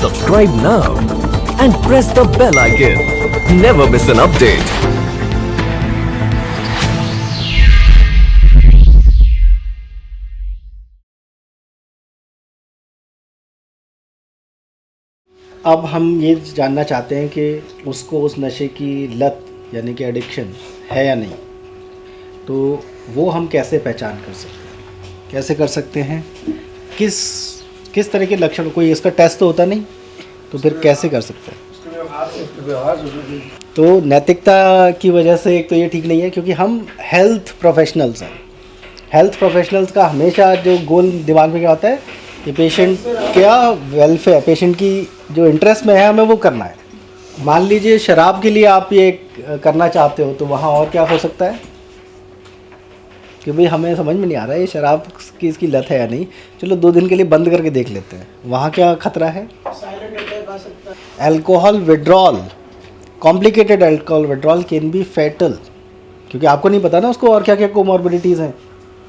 Subscribe now and press the bell icon. Never miss an update. अब हम ये जानना चाहते हैं कि उसको उस नशे की लत यानी कि एडिक्शन है या नहीं, तो वो हम कैसे पहचान कर सकते हैं, कैसे कर सकते हैं, किस तरह के लक्षण, कोई इसका टेस्ट तो होता नहीं, तो फिर कैसे कर सकते हैं। तो नैतिकता की वजह से एक तो ये ठीक नहीं है, क्योंकि हम हेल्थ प्रोफेशनल्स हैं। हेल्थ प्रोफेशनल्स का हमेशा जो गोल दिमाग में क्या होता है कि पेशेंट क्या वेलफेयर, पेशेंट की जो इंटरेस्ट में है हमें वो करना है। मान लीजिए शराब के लिए आप ये करना चाहते हो, तो वहाँ और क्या हो सकता है कि भाई हमें समझ में नहीं आ रहा है ये शराब की इसकी लत है या नहीं, चलो 2 दिन के लिए बंद करके देख लेते हैं। वहाँ क्या खतरा है? Alcohol withdrawal, complicated alcohol withdrawal can be fatal, क्योंकि आपको नहीं पता ना उसको और क्या क्या कोमॉर्बिडिटीज़ हैं।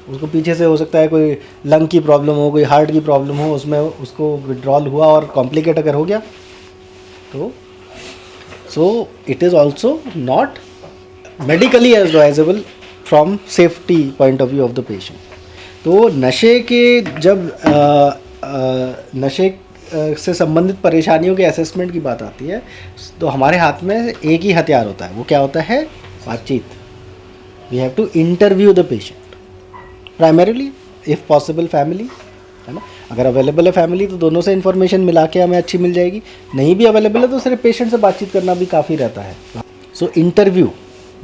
उसको पीछे से हो सकता है कोई लंग की प्रॉब्लम हो, कोई हार्ट की प्रॉब्लम हो, उसमें उसको विड्रॉल हुआ और कॉम्प्लिकेट अगर हो गया तो so it is also not medically advisable from safety point of view of the patient. तो नशे के जब नशे से संबंधित परेशानियों के असेसमेंट की बात आती है, तो हमारे हाथ में एक ही हथियार होता है, वो क्या होता है? बातचीत। We have to interview the patient primarily, if possible family, है ना। अगर अवेलेबल है फैमिली तो दोनों से इन्फॉर्मेशन मिला के हमें अच्छी मिल जाएगी, नहीं भी अवेलेबल है तो सिर्फ पेशेंट से बातचीत करना भी काफ़ी रहता है। सो इंटरव्यू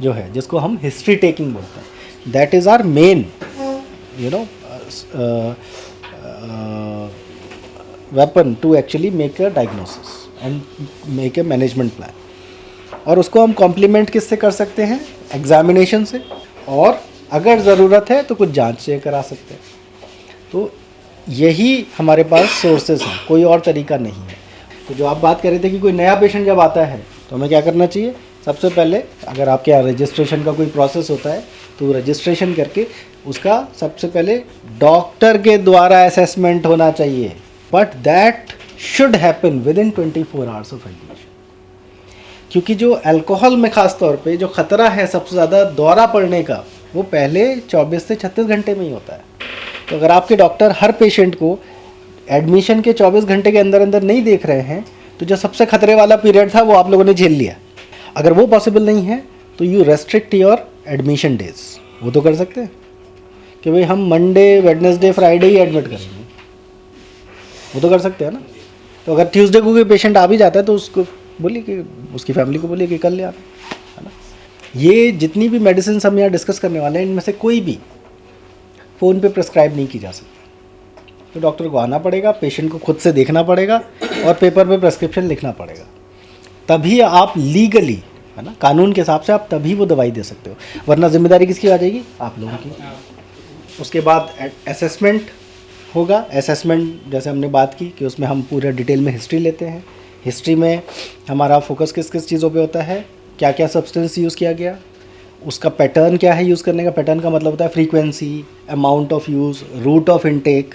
जो है, जिसको हम हिस्ट्री टेकिंग बोलते हैं, that is our main weapon to actually make a diagnosis and make a management plan. और उसको हम कॉम्प्लीमेंट किससे कर सकते हैं? एग्जामिनेशन से, और अगर ज़रूरत है तो कुछ जांच से करा सकते हैं। तो यही हमारे पास सोर्सेज हैं, कोई और तरीका नहीं है। तो जो आप बात कर रहे थे कि कोई नया पेशेंट जब आता है तो हमें क्या करना चाहिए? सबसे पहले अगर आपके यहाँ रजिस्ट्रेशन का कोई प्रोसेस होता है तो रजिस्ट्रेशन करके उसका सबसे पहले डॉक्टर के द्वारा असेसमेंट होना चाहिए, but that should happen with in 24 hours of admission. क्योंकि जो अल्कोहल में ख़ास तौर पे जो ख़तरा है सबसे ज़्यादा दौरा पड़ने का, वो पहले 24 से 36 घंटे में ही होता है। तो अगर आपके डॉक्टर हर पेशेंट को एडमिशन के 24 घंटे के अंदर अंदर नहीं देख रहे हैं, तो जो सबसे खतरे वाला पीरियड था वो आप लोगों ने झेल लिया। अगर वो पॉसिबल नहीं है तो you restrict your admission days. वो तो कर सकते हैं कि भाई हम मंडे, वेडनेसडे, फ्राइडे ही एडमिट करेंगे, वो तो कर सकते हैं ना। तो अगर ट्यूसडे को कोई पेशेंट आ भी जाता है तो उसको बोलिए कि उसकी फैमिली को बोलिए कि कल ले आना, है ना। ये जितनी भी मेडिसिन हम यहाँ डिस्कस करने वाले हैं, इनमें से कोई भी फ़ोन पे प्रिस्क्राइब नहीं की जा सकती। तो डॉक्टर को आना पड़ेगा, पेशेंट को खुद से देखना पड़ेगा और पेपर पे प्रिस्क्रिप्शन लिखना पड़ेगा, तभी आप लीगली, है ना, कानून के हिसाब से आप तभी वो दवाई दे सकते हो। वरना जिम्मेदारी किसकी आ जाएगी? आप लोगों की। उसके बाद असेसमेंट होगा। असेसमेंट जैसे हमने बात की कि उसमें हम पूरा डिटेल में हिस्ट्री लेते हैं। हिस्ट्री में हमारा फोकस किस किस चीज़ों पे होता है, क्या क्या सब्सटेंस यूज़ किया गया, उसका पैटर्न क्या है यूज़ करने का। पैटर्न का मतलब होता है frequency, amount of use, route of intake,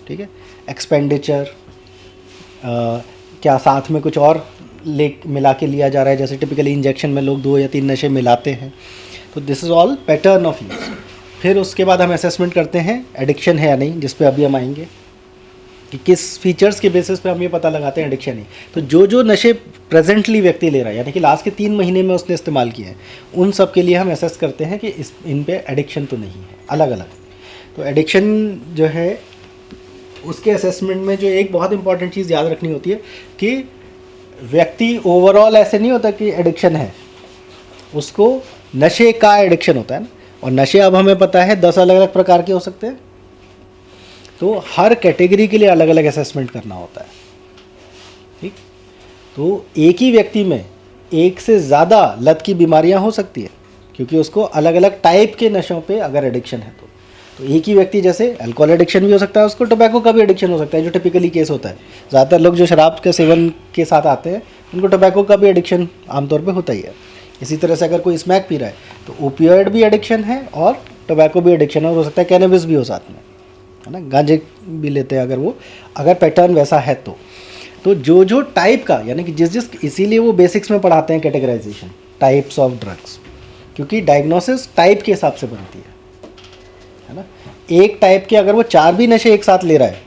ठीक है, एक्सपेंडिचर, क्या साथ में कुछ और मिला के लिया जा रहा है, जैसे टिपिकली इंजेक्शन में लोग 2 या 3 नशे मिलाते हैं। तो this is all pattern of use. फिर उसके बाद हम असेसमेंट करते हैं एडिक्शन है या नहीं, जिस पे अभी हम आएंगे कि किस फीचर्स के बेसिस पे हम ये पता लगाते हैं एडिक्शन है। तो जो नशे प्रेजेंटली व्यक्ति ले रहा है, यानी कि लास्ट के 3 महीने में उसने इस्तेमाल किए हैं, उन सब के लिए हम असेस करते हैं कि इन पे एडिक्शन तो नहीं है, अलग अलग। तो एडिक्शन जो है उसके असेसमेंट में जो एक बहुत इंपॉर्टेंट चीज़ याद रखनी होती है कि व्यक्ति ओवरऑल ऐसे नहीं होता कि एडिक्शन है, उसको नशे का एडिक्शन होता है ना। और नशे अब हमें पता है 10 अलग अलग प्रकार के हो सकते हैं, तो हर कैटेगरी के लिए अलग अलग असेसमेंट करना होता है, ठीक। तो एक ही व्यक्ति में एक से ज़्यादा लत की बीमारियां हो सकती है, क्योंकि उसको अलग अलग टाइप के नशों पे अगर एडिक्शन है तो एक ही व्यक्ति, जैसे अल्कोहल एडिक्शन भी हो सकता है, उसको टोबैको का भी एडिक्शन हो सकता है, जो टिपिकली केस होता है। ज़्यादातर लोग जो शराब के सेवन के साथ आते हैं उनको टोबैको का भी एडिक्शन आमतौर पे होता ही है। इसी तरह से अगर कोई स्मैक पी रहा है तो ओपियोइड भी एडिक्शन है और टोबैको भी एडिक्शन है, हो सकता है कैनबिस भी हो साथ में, है ना, गांजे भी लेते हैं अगर पैटर्न वैसा है तो। तो जो जो टाइप का, यानी कि जिस इसीलिए वो बेसिक्स में पढ़ाते हैं कैटेगराइजेशन टाइप्स ऑफ ड्रग्स, क्योंकि डायग्नोसिस टाइप के हिसाब से बनती है ना। एक टाइप के अगर वो 4 भी नशे एक साथ ले रहा है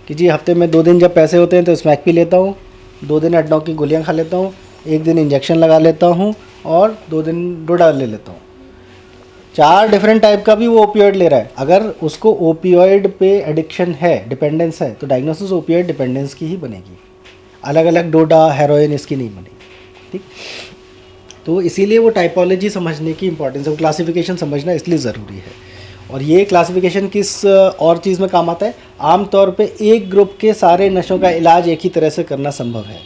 कि जी हफ्ते में 2 दिन जब पैसे होते हैं तो स्मैक पी लेता हूँ, 2 दिन एडनॉक की गोलियाँ खा लेता हूँ, 1 दिन इंजेक्शन लगा लेता हूँ और 2 दिन डोडा ले लेता हूँ, 4 डिफरेंट टाइप का भी वो ओपियोइड ले रहा है। अगर उसको ओपियोइड पे एडिक्शन है, डिपेंडेंस है, तो डायग्नोसिस ओपियोइड डिपेंडेंस की ही बनेगी, अलग अलग डोडा हेरोइन इसकी नहीं बनेगी। ठीक, तो इसीलिए वो टाइपोलॉजी समझने की इंपॉर्टेंस है, क्लासिफिकेशन समझना इसलिए ज़रूरी है। और ये क्लासिफिकेशन किस और चीज़ में काम आता है, आमतौर पे एक ग्रुप के सारे नशों का इलाज एक ही तरह से करना संभव है।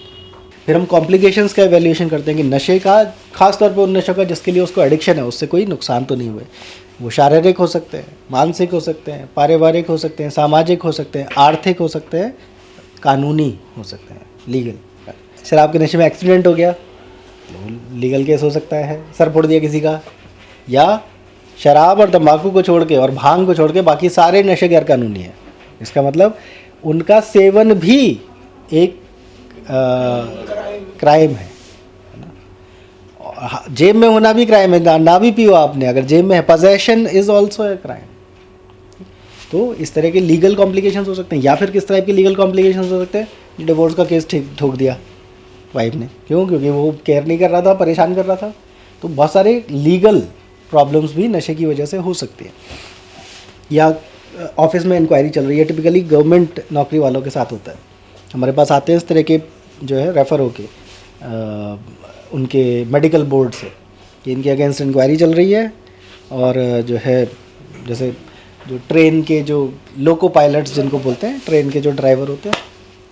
फिर हम कॉम्प्लिकेशंस का एवेल्यूएशन करते हैं कि नशे का, खास तौर पे उन नशों का जिसके लिए उसको एडिक्शन है, उससे कोई नुकसान तो नहीं हुए। वो शारीरिक हो सकते हैं, मानसिक हो सकते हैं, पारिवारिक हो सकते हैं, सामाजिक हो सकते हैं, आर्थिक हो सकते हैं, कानूनी हो सकते हैं, लीगल। शराब के नशे में एक्सीडेंट हो गया, लीगल केस हो सकता है, सर फोड़ दिया किसी का, या शराब और तंबाकू को छोड़ के और भांग को छोड़ के बाकी सारे नशे गैर कानूनी है। इसका मतलब उनका सेवन भी एक क्राइम है ना। जेब में होना भी क्राइम है, ना भी पियो आपने, अगर जेब में है, possession is also a crime. तो इस तरह के लीगल कॉम्प्लिकेशंस हो सकते हैं। या फिर किस तरह के लीगल कॉम्प्लिकेशंस हो सकते हैं, डिवोर्स का केस ठोक दिया वाइफ ने, क्यों? क्योंकि वो केयर नहीं कर रहा था, परेशान कर रहा था। तो बहुत सारे लीगल प्रॉब्लम्स भी नशे की वजह से हो सकती है। या ऑफिस में इंक्वायरी चल रही है, टिपिकली गवर्नमेंट नौकरी वालों के साथ होता है, हमारे पास आते हैं इस तरह के जो है रेफ़र होके उनके मेडिकल बोर्ड से कि इनके अगेंस्ट इंक्वायरी चल रही है, और जो है जैसे जो ट्रेन के जो लोको पायलट्स जिनको बोलते हैं, ट्रेन के जो ड्राइवर होते हैं,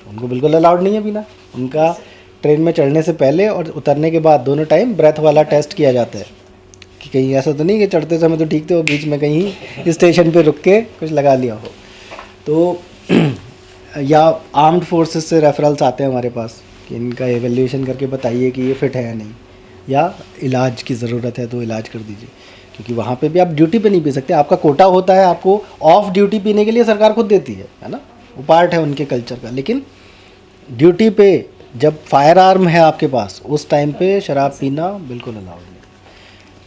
उनको बिल्कुल अलाउड नहीं है पीना। उनका ट्रेन में चढ़ने से पहले और उतरने के बाद दोनों टाइम ब्रेथ वाला टेस्ट किया जाता है कि कहीं ऐसा तो नहीं कि चढ़ते समय तो ठीक थे और बीच में कहीं स्टेशन पे रुक के कुछ लगा लिया हो। तो या आर्म्ड फोर्सेस से रेफरल्स आते हैं हमारे पास कि इनका एवेल्यूएशन करके बताइए कि ये फिट है या नहीं, या इलाज की ज़रूरत है तो इलाज कर दीजिए, क्योंकि वहाँ पे भी आप ड्यूटी पे नहीं पी सकते। आपका कोटा होता है, आपको ऑफ ड्यूटी पीने के लिए सरकार खुद देती है ना, वो पार्ट है उनके कल्चर का। लेकिन ड्यूटी पे जब फायर आर्म है आपके पास, उस टाइम पे शराब पीना बिल्कुल अलाउड नहीं।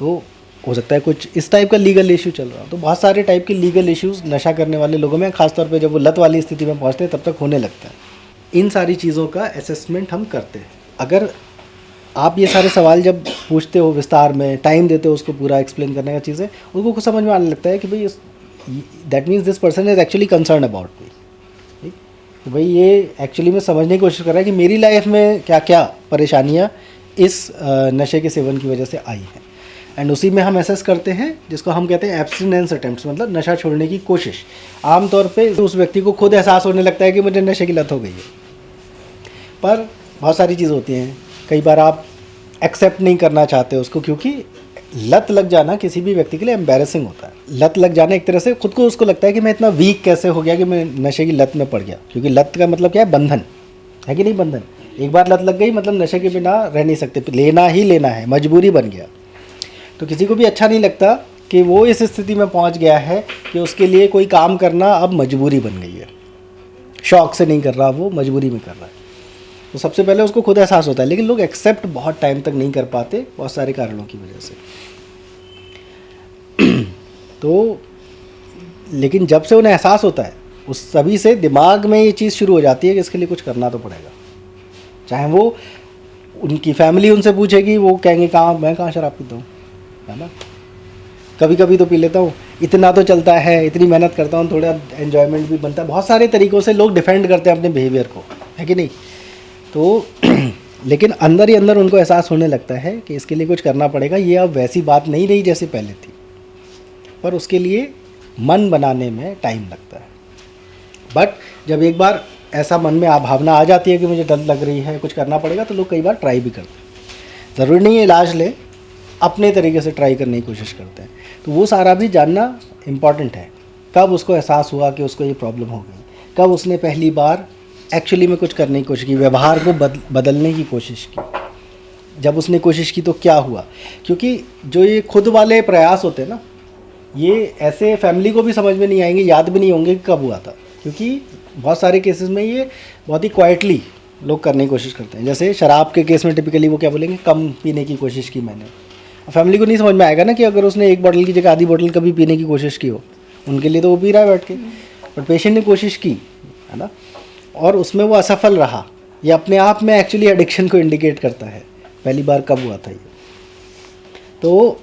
तो हो सकता है कुछ इस टाइप का लीगल इशू चल रहा हो। तो बहुत सारे टाइप के लीगल इश्यूज नशा करने वाले लोगों में, खासतौर पे जब वो लत वाली स्थिति में पहुंचते हैं तब तक होने लगता है। इन सारी चीज़ों का असेसमेंट हम करते हैं। अगर आप ये सारे सवाल जब पूछते हो विस्तार में, टाइम देते हो उसको पूरा एक्सप्लेन करने का चीज़ें, उनको कुछ समझ में आने लगता है कि भाई that means this person is actually concern about me. ठीक, तो भाई ये एक्चुअली में समझने की कोशिश कर रहा है कि मेरी लाइफ में क्या क्या परेशानियाँ इस नशे के सेवन की वजह से आई हैं। एंड उसी में हम एसेस करते हैं जिसको हम कहते हैं एब्सटिनेंस अटेम्प्ट्स, मतलब नशा छोड़ने की कोशिश। आमतौर पे उस व्यक्ति को खुद एहसास होने लगता है कि मुझे नशे की लत हो गई है, पर बहुत सारी चीज़ होती हैं। कई बार आप एक्सेप्ट नहीं करना चाहते उसको, क्योंकि लत लग जाना किसी भी व्यक्ति के लिए एम्बैरेसिंग होता है। लत लग जाना एक तरह से खुद को उसको लगता है कि मैं इतना वीक कैसे हो गया कि मैं नशे की लत में पड़ गया, क्योंकि लत का मतलब क्या है, बंधन है कि नहीं। बंधन, एक बार लत लग गई मतलब नशे के बिना रह नहीं सकते, लेना ही लेना है, मजबूरी बन गया। तो किसी को भी अच्छा नहीं लगता कि वो इस स्थिति में पहुंच गया है कि उसके लिए कोई काम करना अब मजबूरी बन गई है, शौक से नहीं कर रहा, वो मजबूरी में कर रहा है। तो सबसे पहले उसको खुद एहसास होता है, लेकिन लोग एक्सेप्ट बहुत टाइम तक नहीं कर पाते, बहुत सारे कारणों की वजह से। तो लेकिन जब से उन्हें एहसास होता है, उस सभी से दिमाग में ये चीज़ शुरू हो जाती है कि इसके लिए कुछ करना तो पड़ेगा। चाहे वो उनकी फैमिली उनसे पूछेगी, वो कहेंगे कहाँ, मैं कहाँ शराब पीता हूँ, है ना, कभी कभी तो पी लेता हूँ, इतना तो चलता है, इतनी मेहनत करता हूँ, थोड़ा एन्जॉयमेंट भी बनता है। बहुत सारे तरीक़ों से लोग डिफेंड करते हैं अपने बिहेवियर को, है कि नहीं। तो लेकिन अंदर ही अंदर उनको एहसास होने लगता है कि इसके लिए कुछ करना पड़ेगा। ये अब वैसी बात नहीं रही जैसे पहले थी, पर उसके लिए मन बनाने में टाइम लगता है। बट जब एक बार ऐसा मन में भावना आ जाती है कि मुझे डर लग रही है, कुछ करना पड़ेगा, तो लोग कई बार ट्राई भी करते हैं। ज़रूरी नहीं है इलाज ले, अपने तरीके से ट्राई करने की कोशिश करते हैं। तो वो सारा भी जानना इम्पॉर्टेंट है। कब उसको एहसास हुआ कि उसको ये प्रॉब्लम हो गई, कब उसने पहली बार एक्चुअली में कुछ करने की कोशिश की, व्यवहार को बदलने की कोशिश की। जब उसने कोशिश की तो क्या हुआ, क्योंकि जो ये खुद वाले प्रयास होते हैं ना, ये ऐसे फैमिली को भी समझ में नहीं आएंगे, याद भी नहीं होंगे कि कब हुआ था, क्योंकि बहुत सारे केसेस में ये बहुत ही क्वाइटली लोग करने की कोशिश करते हैं। जैसे शराब के केस में टिपिकली वो क्या बोलेंगे, कम पीने की कोशिश की मैंने। फैमिली को नहीं समझ में आएगा ना कि अगर उसने एक बॉटल की जगह आधी बॉटल कभी पीने की कोशिश की हो, उनके लिए तो वो पी रहा है बैठ के, बट पेशेंट ने कोशिश की है ना, और उसमें वो असफल रहा। ये अपने आप में एक्चुअली एडिक्शन को इंडिकेट करता है। पहली बार कब हुआ था ये, तो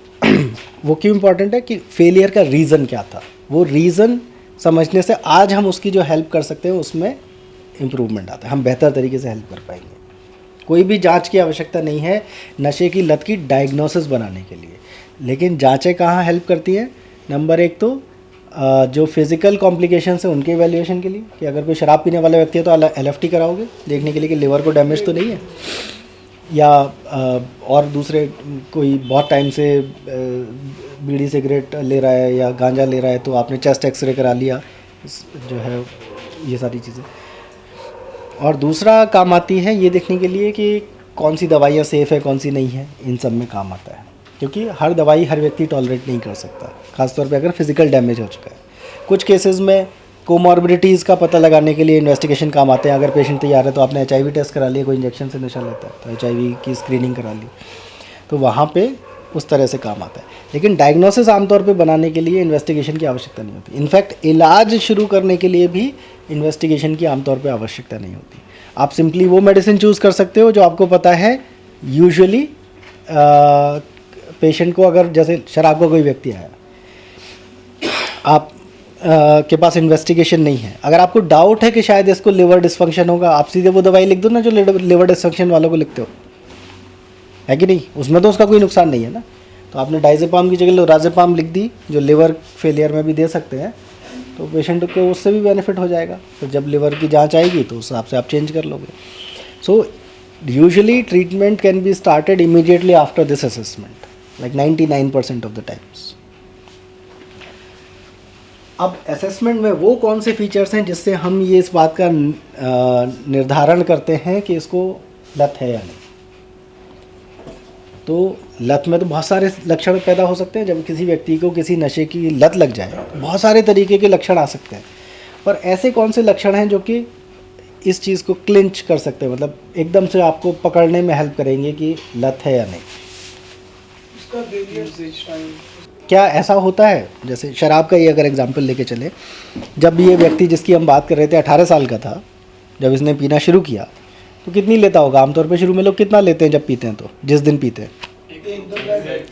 वो क्यों इम्पॉर्टेंट है कि फेलियर का रीज़न क्या था, वो रीज़न समझने से आज हम उसकी जो हेल्प कर सकते हैं उसमें इम्प्रूवमेंट आता है, हम बेहतर तरीके से हेल्प कर पाएंगे। कोई भी जांच की आवश्यकता नहीं है नशे की लत की डायग्नोसिस बनाने के लिए, लेकिन जांचें कहाँ हेल्प करती हैं। नंबर एक तो जो फिज़िकल कॉम्प्लिकेशंस है उनके इवैल्यूएशन के लिए, कि अगर कोई शराब पीने वाला व्यक्ति है तो LFT कराओगे देखने के लिए कि लिवर को डैमेज तो नहीं है, या और दूसरे कोई बहुत टाइम से बीड़ी सिगरेट ले रहा है या गांजा ले रहा है तो आपने चेस्ट एक्सरे करा लिया, जो है ये सारी चीज़ें। और दूसरा काम आती है ये देखने के लिए कि कौन सी दवाइयाँ सेफ़ है कौन सी नहीं है, इन सब में काम आता है, क्योंकि हर दवाई हर व्यक्ति टॉलरेट नहीं कर सकता, खासतौर पे अगर फिज़िकल डैमेज हो चुका है। कुछ केसेस में कोमॉर्बिडिटीज़ का पता लगाने के लिए इन्वेस्टिगेशन काम आते हैं। अगर पेशेंट तैयार है तो आपने HIV टेस्ट करा लिया, कोई इंजेक्शन से नशा लेता है तो HIV की स्क्रीनिंग करा ली, तो वहाँ पे उस तरह से काम आता है। लेकिन डायग्नोसिस आमतौर पे बनाने के लिए इन्वेस्टिगेशन की आवश्यकता नहीं होती। इनफैक्ट इलाज शुरू करने के लिए भी इन्वेस्टिगेशन की आमतौर पे आवश्यकता नहीं होती। आप सिंपली वो मेडिसिन चूज़ कर सकते हो जो आपको पता है। यूजुअली पेशेंट को, अगर जैसे शराब का कोई व्यक्ति आया, आप के पास इन्वेस्टिगेशन नहीं है, अगर आपको डाउट है कि शायद इसको लिवर डिस्फंक्शन होगा, आप सीधे वो दवाई लिख दो ना जो लिवर डिस्फंक्शन वालों को लिखते हो, है कि नहीं, उसमें तो उसका कोई नुकसान नहीं है ना। तो आपने डाइजेपाम की जगह लोराजेपाम लिख दी जो लिवर फेलियर में भी दे सकते हैं, तो पेशेंट को उससे भी बेनिफिट हो जाएगा। तो जब लिवर की जांच आएगी तो उस हिसाब से आप चेंज कर लोगे। So usually treatment can be started immediately after this assessment, like 99% of the times. अब असेसमेंट में वो कौन से फीचर्स हैं जिससे हम ये इस बात का निर्धारण करते हैं कि इसको लत है या नहीं। तो लत में तो बहुत सारे लक्षण पैदा हो सकते हैं। जब किसी व्यक्ति को किसी नशे की लत लग जाए तो बहुत सारे तरीके के लक्षण आ सकते हैं, पर ऐसे कौन से लक्षण हैं जो कि इस चीज़ को क्लिंच कर सकते हैं, मतलब एकदम से आपको पकड़ने में हेल्प करेंगे कि लत है या नहीं। क्या ऐसा होता है, जैसे शराब का ही अगर एग्जांपल लेके चले, जब ये व्यक्ति जिसकी हम बात कर रहे थे 18 साल का था, जब इसने पीना शुरू किया तो कितनी लेता होगा आमतौर पे? शुरू में लोग कितना लेते हैं जब पीते हैं? तो जिस दिन पीते हैं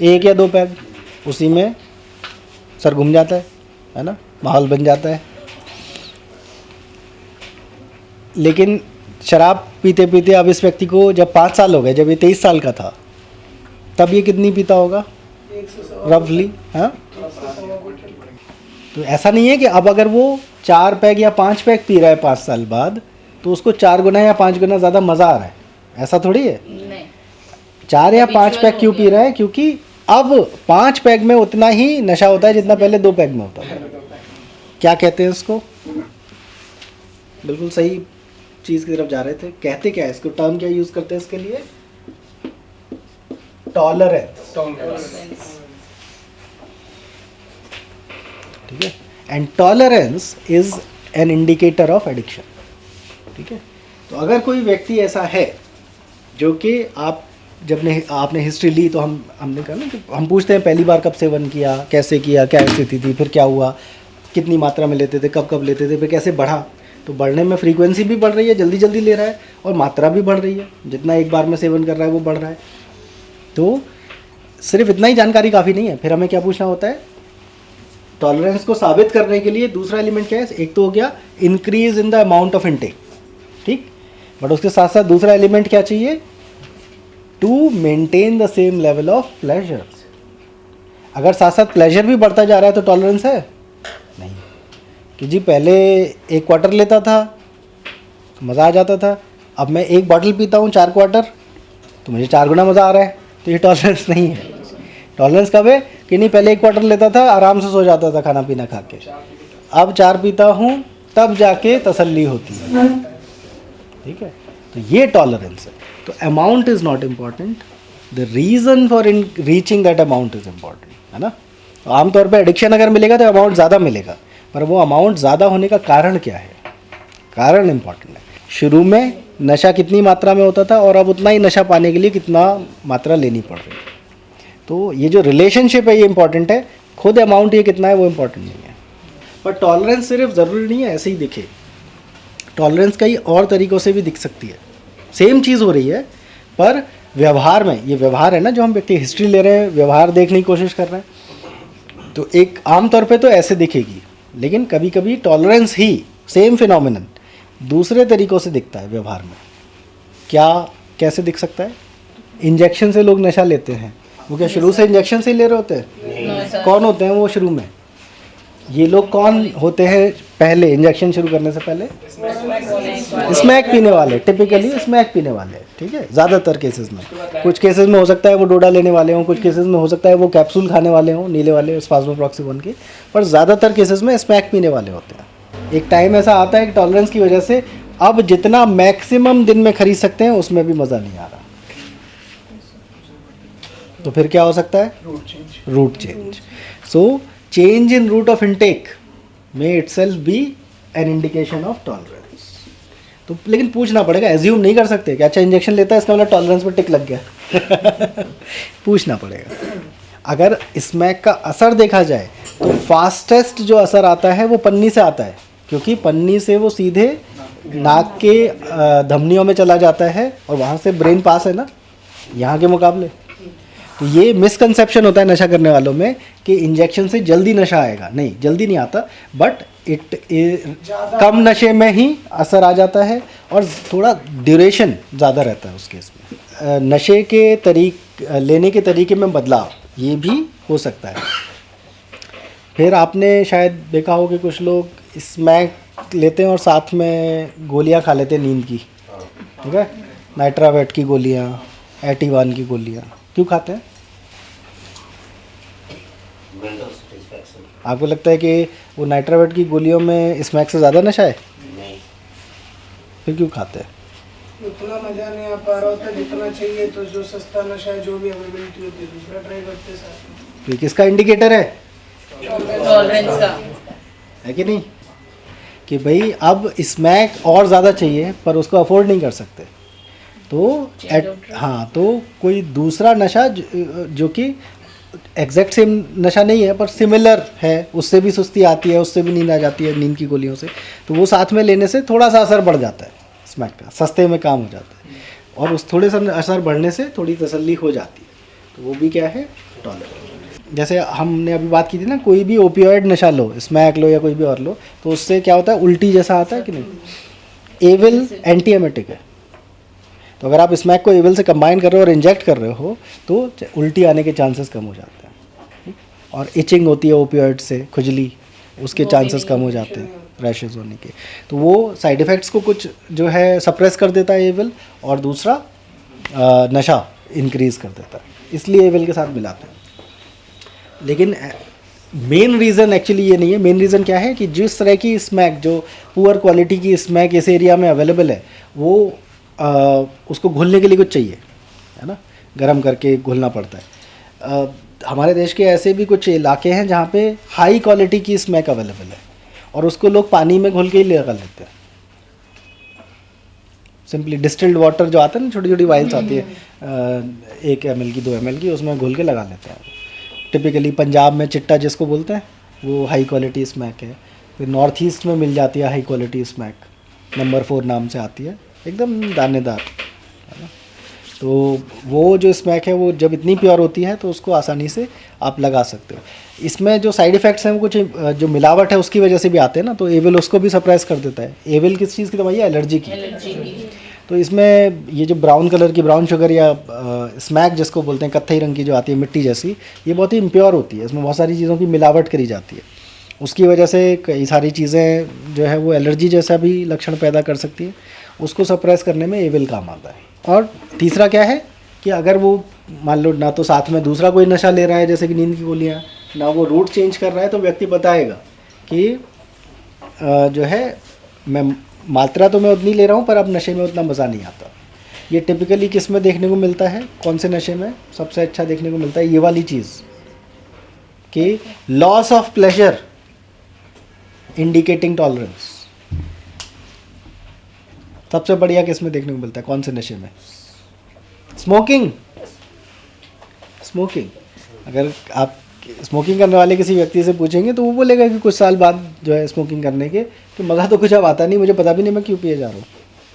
1 या 2 पैग, उसी में सर घूम जाता है ना, माहौल बन जाता है। लेकिन शराब पीते पीते अब इस व्यक्ति को जब 5 साल हो गए, जब ये 23 साल का था, तब ये कितनी पीता होगा रफली? हाँ, तो ऐसा नहीं है कि अब अगर वो 4 पैग या 5 पैग पी रहा है 5 साल बाद तो उसको 4 गुना या 5 गुना ज़्यादा मज़ा आ रहा है, ऐसा थोड़ी है। नहीं। 4 या 5 पैग क्यों पी रहा है? क्योंकि अब 5 पैग में उतना ही नशा होता है जितना पहले 2 पैग में होता था। क्या कहते हैं इसको? बिल्कुल सही चीज़ की तरफ जा रहे थे। कहते क्या है इसको, टर्म क्या यूज़ करते हैं इसके लिए? टॉलरेंस। ठीक है, and tolerance is an indicator of addiction. ठीक है, तो अगर कोई व्यक्ति ऐसा है जो कि आपने हिस्ट्री ली तो हमने कहा ना कि हम पूछते हैं पहली बार कब सेवन किया, कैसे किया, क्या स्थिति थी, फिर क्या हुआ, कितनी मात्रा में लेते थे, कब लेते थे, फिर कैसे बढ़ा। तो बढ़ने में फ्रीक्वेंसी भी बढ़ रही है, जल्दी जल्दी ले रहा है, और मात्रा भी बढ़ रही है, जितना एक बार में सेवन कर रहा है वो बढ़ रहा है। तो सिर्फ इतना ही जानकारी काफ़ी नहीं है, फिर हमें क्या पूछना होता है? टॉलरेंस को साबित करने के लिए दूसरा एलिमेंट क्या है? एक तो हो गया increase in the amount of intake, ठीक, बट उसके साथ साथ दूसरा एलिमेंट क्या चाहिए? To maintain the same level of pleasure. अगर साथ साथ प्लेजर भी बढ़ता जा रहा है तो टॉलरेंस है नहीं, कि जी पहले 1 क्वार्टर लेता था मज़ा आ जाता था, अब मैं 1 बॉटल पीता हूँ 4 क्वार्टर तो मुझे 4 गुना मज़ा आ रहा है, तो ये टॉलरेंस नहीं है। टॉलरेंस कब है? कि नहीं पहले 1 क्वार्टर लेता था आराम से सो जाता था खाना पीना खा के, अब 4 पीता हूँ तब जाके तसल्ली होती है। ठीक है, तो ये टॉलरेंस है। तो amount is not important, the reason for reaching that amount is important, है ना। तो आमतौर पे एडिक्शन अगर मिलेगा तो अमाउंट ज़्यादा मिलेगा, पर वो अमाउंट ज़्यादा होने का कारण क्या है? कारण इम्पॉर्टेंट है। शुरू में नशा कितनी मात्रा में होता था और अब उतना ही नशा पाने के लिए कितना मात्रा लेनी पड़ रही है। तो ये जो रिलेशनशिप है ये इंपॉर्टेंट है, खुद अमाउंट ये कितना है वो इम्पोर्टेंट नहीं है। पर टॉलरेंस सिर्फ ज़रूरी नहीं है ऐसे ही दिखे, टॉलरेंस कई और तरीक़ों से भी दिख सकती है। सेम चीज़ हो रही है पर व्यवहार में, ये व्यवहार है ना जो हम व्यक्ति हिस्ट्री ले रहे हैं, व्यवहार देखने की कोशिश कर रहे हैं, तो एक आम तौर पे तो ऐसे दिखेगी, लेकिन कभी कभी टॉलरेंस ही सेम फिनोमिनन दूसरे तरीक़ों से दिखता है व्यवहार में। क्या कैसे दिख सकता है? इंजेक्शन से लोग नशा लेते हैं, वो क्या शुरू से इंजेक्शन से ही ले रहे होते हैं? कौन होते हैं वो शुरू में? ये लोग कौन होते हैं पहले इंजेक्शन शुरू करने से पहले? स्मैक पीने वाले, टिपिकली स्मैक पीने वाले, ठीक है, ज़्यादातर केसेस में। कुछ केसेस में हो सकता है वो डोडा लेने वाले हों, कुछ केसेस में हो सकता है वो कैप्सूल खाने वाले हों, नीले वाले स्पाज्मोप्रॉक्सिकोन के, पर ज़्यादातर केसेस में स्मैक पीने वाले होते हैं। एक टाइम ऐसा आता है कि टॉलरेंस की वजह से अब जितना मैक्सिमम दिन में खरीद सकते हैं उसमें भी मज़ा नहीं आ रहा, तो फिर क्या हो सकता है? Route change. So change in route of intake may itself be an indication of tolerance. तो लेकिन पूछना पड़ेगा, एज्यूम नहीं कर सकते कि अच्छा इंजेक्शन लेता है इसका मतलब टॉलरेंस पर टिक लग गया। पूछना पड़ेगा। अगर स्मैक का असर देखा जाए तो फास्टेस्ट जो असर आता है वो पन्नी से आता है, क्योंकि पन्नी से वो सीधे नाक के धमनियों में चला जाता है और वहाँ से ब्रेन पास है ना यहाँ के मुकाबले। तो ये मिसकंसेप्शन होता है नशा करने वालों में कि इंजेक्शन से जल्दी नशा आएगा। नहीं, जल्दी नहीं आता, बट कम नशे में ही असर आ जाता है और थोड़ा ड्यूरेशन ज़्यादा रहता है उस केस में। नशे के लेने के तरीके में बदलाव ये भी हो सकता है। फिर आपने शायद देखा हो कि कुछ लोग स्मैक लेते हैं और साथ में गोलियां खा लेते हैं नींद की, ठीक है, नाइट्रावेट की गोलियां, एटीवान की गोलियां। क्यों खाते हैं? आपको लगता है कि वो नाइट्रावेट की गोलियों में स्मैक से ज़्यादा नशा है? नहीं। फिर क्यों खाते हैं? उतना मजा नहीं आ पा रहा होता जितना चाहिए, तो जो सस्ता नशा है जो भी अवेलेबिलिटी होती है दूसरा ट्राई करते हैं साथ में। तो ये किसका इंडिकेटर है? टॉलरेंस का है कि नहीं? कि भाई अब स्मैक और ज़्यादा चाहिए पर उसको अफोर्ड नहीं कर सकते, तो हाँ, तो कोई दूसरा नशा जो कि एग्जैक्ट सेम नशा नहीं है पर सिमिलर है, उससे भी सुस्ती आती है, उससे भी नींद आ जाती है नींद की गोलियों से, तो वो साथ में लेने से थोड़ा सा असर बढ़ जाता है स्मैक का, सस्ते में काम हो जाता है और उस थोड़े सा असर बढ़ने से थोड़ी तसल्ली हो जाती है। तो वो भी क्या है? टॉलरेंस। जैसे हमने अभी बात की थी ना, कोई भी ओपियोइड नशा लो, स्मैक लो या कोई भी और लो, तो उससे क्या होता है? उल्टी जैसा आता है कि नहीं? एविल एंटी एमेटिक है, तो अगर आप स्मैक को एविल से कंबाइन कर रहे हो और इंजेक्ट कर रहे हो तो उल्टी आने के चांसेस कम हो जाते हैं। और इचिंग होती है ओपियोइड से, खुजली, उसके चांसेस कम हो जाते हैं रैशेस होने के। तो वो साइड इफ़ेक्ट्स को कुछ जो है सप्रेस कर देता है एविल, और दूसरा नशा इंक्रीज़ कर देता है, इसलिए एविल के साथ मिलाते हैं। लेकिन मेन रीज़न एक्चुअली ये नहीं है। मेन रीज़न क्या है कि जिस तरह की स्मैक, जो पुअर क्वालिटी की स्मैक इस एरिया में अवेलेबल है, वो उसको घुलने के लिए कुछ चाहिए, है ना, गर्म करके घुलना पड़ता है। हमारे देश के ऐसे भी कुछ इलाके हैं जहाँ पे हाई क्वालिटी की स्मैक अवेलेबल है और उसको लोग पानी में घुल के ही लगा लेते हैं। सिंपली डिस्टिल्ड वाटर जो आता है ना, छोटी छोटी वाइल्स आती है 1 ml की 2 ml की, उसमें घुल के लगा लेते हैं। टिपिकली पंजाब में चिट्टा जिसको बोलते हैं वो हाई क्वालिटी स्मैक है। फिर नॉर्थ ईस्ट में मिल जाती है हाई क्वालिटी स्मैक, नंबर 4 नाम से आती है, एकदम दानेदार, है ना। तो वो जो स्मैक है वो जब इतनी प्योर होती है तो उसको आसानी से आप लगा सकते हो। इसमें जो साइड इफ़ेक्ट्स हैं वो कुछ जो मिलावट है उसकी वजह से भी आते हैं ना, तो एविल उसको भी सप्रेस कर देता है। एविल किस चीज़ की दवाई है? एलर्जी की। तो इसमें ये जो ब्राउन कलर की ब्राउन शुगर या स्मैक जिसको बोलते हैं, कत्थई रंग की जो आती है मिट्टी जैसी, ये बहुत ही इम्प्योर होती है। इसमें बहुत सारी चीज़ों की मिलावट करी जाती है, उसकी वजह से कई सारी चीज़ें जो है वो एलर्जी जैसा भी लक्षण पैदा कर सकती है। उसको सप्रेस करने में एविल काम आता है। और तीसरा क्या है कि अगर वो मान लो ना तो साथ में दूसरा कोई नशा ले रहा है जैसे कि नींद की गोलियाँ, ना वो रूट चेंज कर रहा है, तो व्यक्ति बताएगा कि जो है मैं मात्रा तो मैं उतनी ले रहा हूँ पर अब नशे में उतना मज़ा नहीं आता। ये टिपिकली किस में देखने को मिलता है? कौन से नशे में सबसे अच्छा देखने को मिलता है? ये वाली चीज़ कि loss of pleasure indicating tolerance. सबसे बढ़िया किस में देखने को मिलता है, कौन से नशे में? स्मोकिंग। स्मोकिंग, अगर आप स्मोकिंग करने वाले किसी व्यक्ति से पूछेंगे तो वो बोलेगा कि कुछ साल बाद जो है स्मोकिंग करने के कि मज़ा तो कुछ अब आता नहीं, मुझे पता भी नहीं मैं क्यों पिए जा रहा हूँ,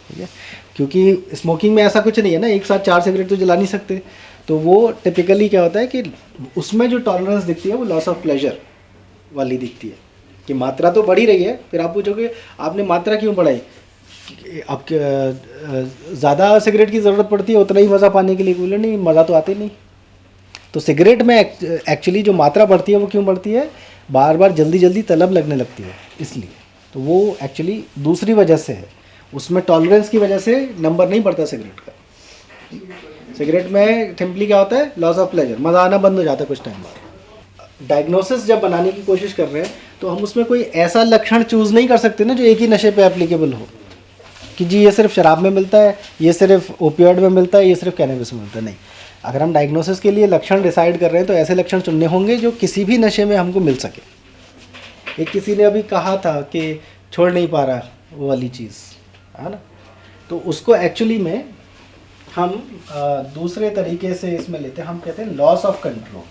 ठीक है। क्योंकि स्मोकिंग में ऐसा कुछ नहीं है ना, एक साथ 4 सिगरेट तो जला नहीं सकते। तो वो टिपिकली क्या होता है कि उसमें जो टॉलरेंस दिखती है वो लॉस ऑफ प्लेजर वाली दिखती है, कि मात्रा तो बढ़ी रही है। फिर आप पूछोगे आपने मात्रा क्यों बढ़ाई, अब ज़्यादा सिगरेट की ज़रूरत पड़ती है उतना ही मज़ा पाने के लिए, बोले नहीं मज़ा तो आते नहीं। तो सिगरेट में एक्चुअली जो मात्रा बढ़ती है वो क्यों बढ़ती है, बार बार जल्दी जल्दी तलब लगने लगती है इसलिए। तो वो एक्चुअली दूसरी वजह से है, उसमें टॉलरेंस की वजह से नंबर नहीं बढ़ता सिगरेट का। सिगरेट में सिंपली क्या होता है, लॉस ऑफ प्लेजर, मज़ा आना बंद हो जाता है कुछ टाइम बाद। डायग्नोसिस जब बनाने की कोशिश कर रहे हैं तो हम उसमें कोई ऐसा लक्षण चूज़ नहीं कर सकते ना जो एक ही नशे पे एप्लीकेबल हो, कि जी ये सिर्फ शराब में मिलता है, ये सिर्फ ओपियोइड में मिलता है, ये सिर्फ कैनबिस में मिलता है। नहीं, अगर हम डायग्नोसिस के लिए लक्षण डिसाइड कर रहे हैं तो ऐसे लक्षण चुनने होंगे जो किसी भी नशे में हमको मिल सके। एक किसी ने अभी कहा था कि छोड़ नहीं पा रहा वो वाली चीज़, है ना, तो उसको एक्चुअली में हम दूसरे तरीके से इसमें लेते हैं, हम कहते हैं loss of control.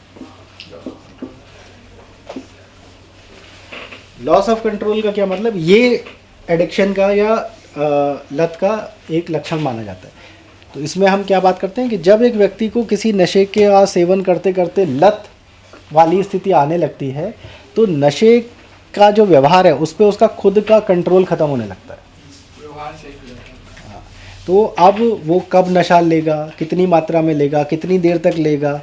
Loss of control का क्या मतलब, ये एडिक्शन का या लत का एक लक्षण माना जाता है। तो इसमें हम क्या बात करते हैं कि जब एक व्यक्ति को किसी नशे के सेवन करते करते लत वाली स्थिति आने लगती है तो नशे का जो व्यवहार है उस पर उसका खुद का कंट्रोल ख़त्म होने लगता है। तो अब वो कब नशा लेगा, कितनी मात्रा में लेगा, कितनी देर तक लेगा,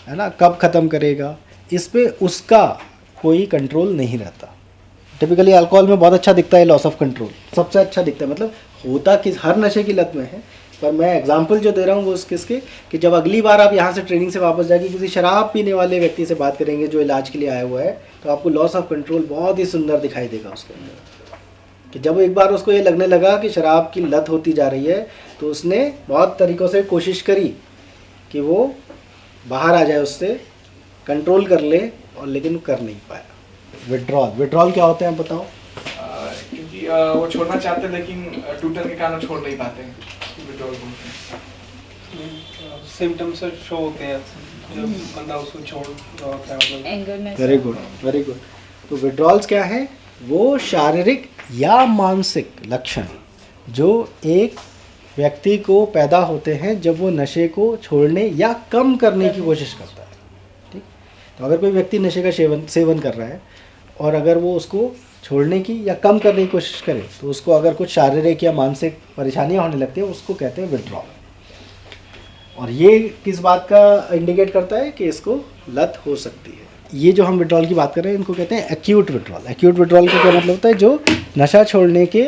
है ना, कब ख़त्म करेगा, इस पे उसका कोई कंट्रोल नहीं रहता। टिपिकली अल्कोहल में बहुत अच्छा दिखता है लॉस ऑफ कंट्रोल, सबसे अच्छा दिखता है। मतलब होता कि हर नशे की लत में है, पर मैं एग्जांपल जो दे रहा हूँ वो किसके, कि जब अगली बार आप यहाँ से ट्रेनिंग से वापस जाके किसी शराब पीने वाले व्यक्ति से बात करेंगे जो इलाज के लिए आया हुआ है, तो आपको लॉस ऑफ कंट्रोल बहुत ही सुंदर दिखाई देगा उसके अंदर। कि जब एक बार उसको ये लगने लगा कि शराब की लत होती जा रही है तो उसने बहुत तरीक़ों से कोशिश करी कि वो बाहर आ जाए, उससे कंट्रोल कर ले, और लेकिन कर नहीं पाया। विड्रॉल क्या होता है आप बताओ? क्योंकि वो छोड़ना चाहते हैं लेकिन टूटने के कारण छोड़ नहीं पाते हैं, विड्रॉल बोलते हैं। सिम्टम्स शो होते हैं जब बंदा उसको छोड़ होता है, मतलब angriness. Very good, very good. तो विड्रॉल्स क्या है, वो शारीरिक या मानसिक लक्षण जो एक व्यक्ति को पैदा होते हैं जब वो नशे को छोड़ने या कम करने की कोशिश करता है। ठीक, तो अगर कोई व्यक्ति नशे का सेवन कर रहा है और अगर वो उसको छोड़ने की या कम करने की कोशिश करे तो उसको अगर कुछ शारीरिक या मानसिक परेशानियां होने लगती है उसको कहते हैं विड्रॉल। और ये किस बात का इंडिकेट करता है कि इसको लत हो सकती है। ये जो हम विड्रॉल की बात कर रहे हैं इनको कहते हैं एक्यूट विड्रॉल। एक्यूट विड्रॉल का क्या मतलब होता है, जो नशा छोड़ने के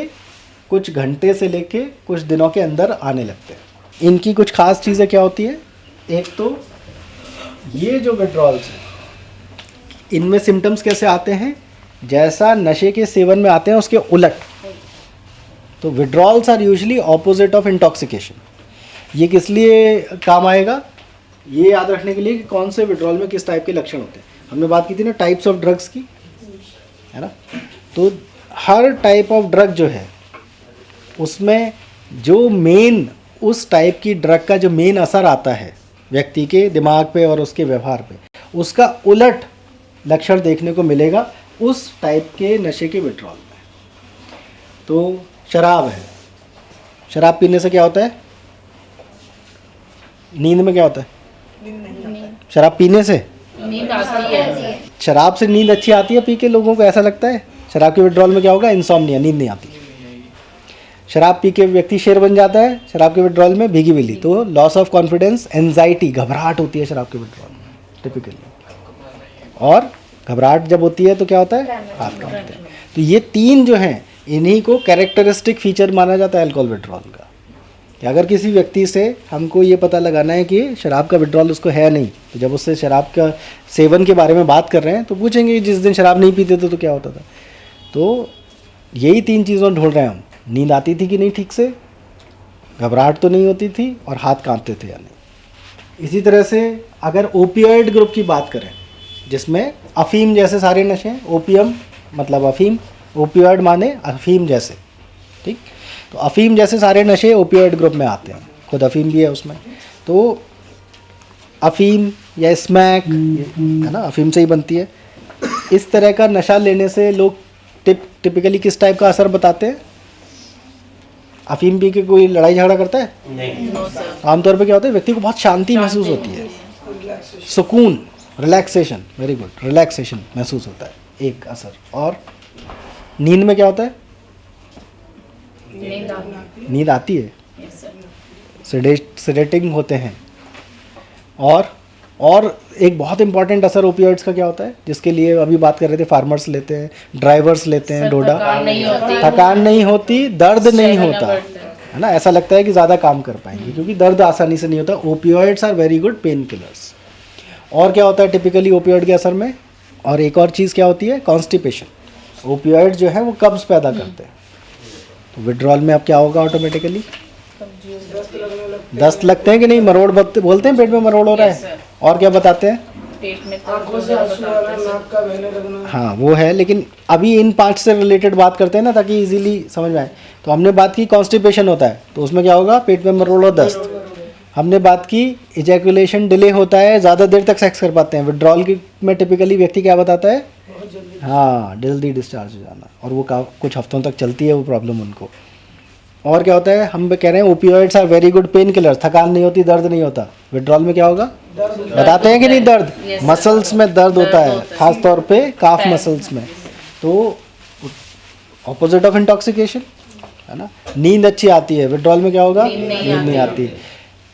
कुछ घंटे से लेके कुछ दिनों के अंदर आने लगते हैं। इनकी कुछ खास चीज़ें क्या होती है, एक तो ये जो विड्रॉल्स हैं इनमें सिम्टम्स कैसे आते हैं, जैसा नशे के सेवन में आते हैं उसके उलट। तो withdrawals are usually opposite of intoxication. ये किस लिए काम आएगा, ये याद रखने के लिए कि कौन से विड्रॉल में किस टाइप के लक्षण होते हैं। हमने बात की थी ना टाइप्स ऑफ ड्रग्स की, है ना, तो हर टाइप ऑफ ड्रग जो है उसमें जो मेन उस टाइप की ड्रग का जो मेन असर आता है व्यक्ति के दिमाग पे और उसके व्यवहार पे, उसका उलट लक्षण देखने को मिलेगा उस टाइप के नशे के विड्रॉल में। तो शराब है, शराब पीने से क्या होता है, नींद में क्या होता है, शराब पीने से नींद आती है। शराब से नींद अच्छी आती है पी के, लोगों को ऐसा लगता है। शराब के विड्रॉल में क्या होगा, इंसोम्निया, नींद नहीं आती। शराब पी के व्यक्ति शेर बन जाता है, शराब के विड्रॉल में भीगी बिल्ली। तो लॉस ऑफ कॉन्फिडेंस, एंजाइटी, घबराहट होती है शराब के विड्रॉल में टिपिकली। और घबराहट जब होती है तो क्या होता है, हाथ कांपते हैं। तो ये तीन जो हैं इन्हीं को कैरेक्टरिस्टिक फीचर माना जाता है अल्कोहल विड्रॉल का। कि अगर किसी व्यक्ति से हमको ये पता लगाना है कि शराब का विड्रॉल उसको है नहीं, तो जब उससे शराब का सेवन के बारे में बात कर रहे हैं तो पूछेंगे जिस दिन शराब नहीं पीते थे तो क्या होता था। तो यही तीन चीज़ों ढूंढ रहे हैं हम, नींद आती थी कि नहीं ठीक से, घबराहट तो नहीं होती थी, और हाथ कांपते थे या नहीं। इसी तरह से अगर ओपियोइड ग्रुप की बात करें जिसमें अफीम जैसे सारे नशे हैं, ओपियम मतलब अफीम, ओपियोइड माने अफीम जैसे, ठीक। तो अफीम जैसे सारे नशे ओपियोइड ग्रुप में आते हैं, खुद अफीम भी है उसमें। तो अफीम या स्मैक है ना, अफीम से ही बनती है। इस तरह का नशा लेने से लोग टिपिकली किस टाइप का असर बताते हैं? अफीम पी के कोई लड़ाई झगड़ा करता है? नहीं। आमतौर पे क्या होता है, व्यक्ति को बहुत शांति महसूस होती है, सुकून, रिलैक्सेशन, वेरी गुड, रिलैक्सेशन महसूस होता है एक असर। और नींद में क्या होता है? नींद आती है, सेडेटिंग होते हैं। और एक बहुत इंपॉर्टेंट असर ओपियोइड्स का क्या होता है, जिसके लिए अभी बात कर रहे थे, फार्मर्स लेते हैं, ड्राइवर्स लेते हैं डोडा, थकान नहीं होती, दर्द नहीं होता है ना, ऐसा लगता है कि ज़्यादा काम कर पाएंगे क्योंकि दर्द आसानी से नहीं होता। Opioids are very good pain killers. और क्या होता है टिपिकली ओपियोइड के असर में? और एक और चीज़ क्या होती है? कॉन्स्टिपेशन। ओपियोइड जो है वो कब्ज़ पैदा करते हैं। तो विड्रॉल में अब क्या होगा ऑटोमेटिकली? दस्त लगते हैं कि नहीं? मरोड़ बोलते हैं पेट में मरोड़ हो रहा है। और क्या बताते हैं? पेट में आंखों से आंसू आना, नाक का बहने लगना। हाँ वो है, लेकिन अभी इन 5 से रिलेटेड बात करते हैं ना, ताकि इजीली समझ में आए। तो हमने बात की कॉन्स्टिपेशन होता है, तो उसमें क्या होगा? पेट में मरोड़ और दस्त। हमने बात की इजैकुलेशन डिले होता है, ज़्यादा देर तक सेक्स कर पाते हैं। विड्रॉल की में टिपिकली व्यक्ति क्या बताता है? हाँ, जल्दी डिस्चार्ज हो जाना, और वो कुछ हफ्तों तक चलती है वो प्रॉब्लम उनको। और क्या होता है? हम कह रहे हैं opioids are very good pain killer, थकान नहीं होती, दर्द नहीं होता। विड्रॉल में क्या होगा? बताते हैं कि नहीं? दर्द, मसल्स में दर्द होता है, खास तौर पे काफ मसल्स में। तो ऑपोजिट ऑफ इंटॉक्सिकेशन है ना। नींद अच्छी आती है, विड्रॉल में क्या होगा? नींद नहीं आती।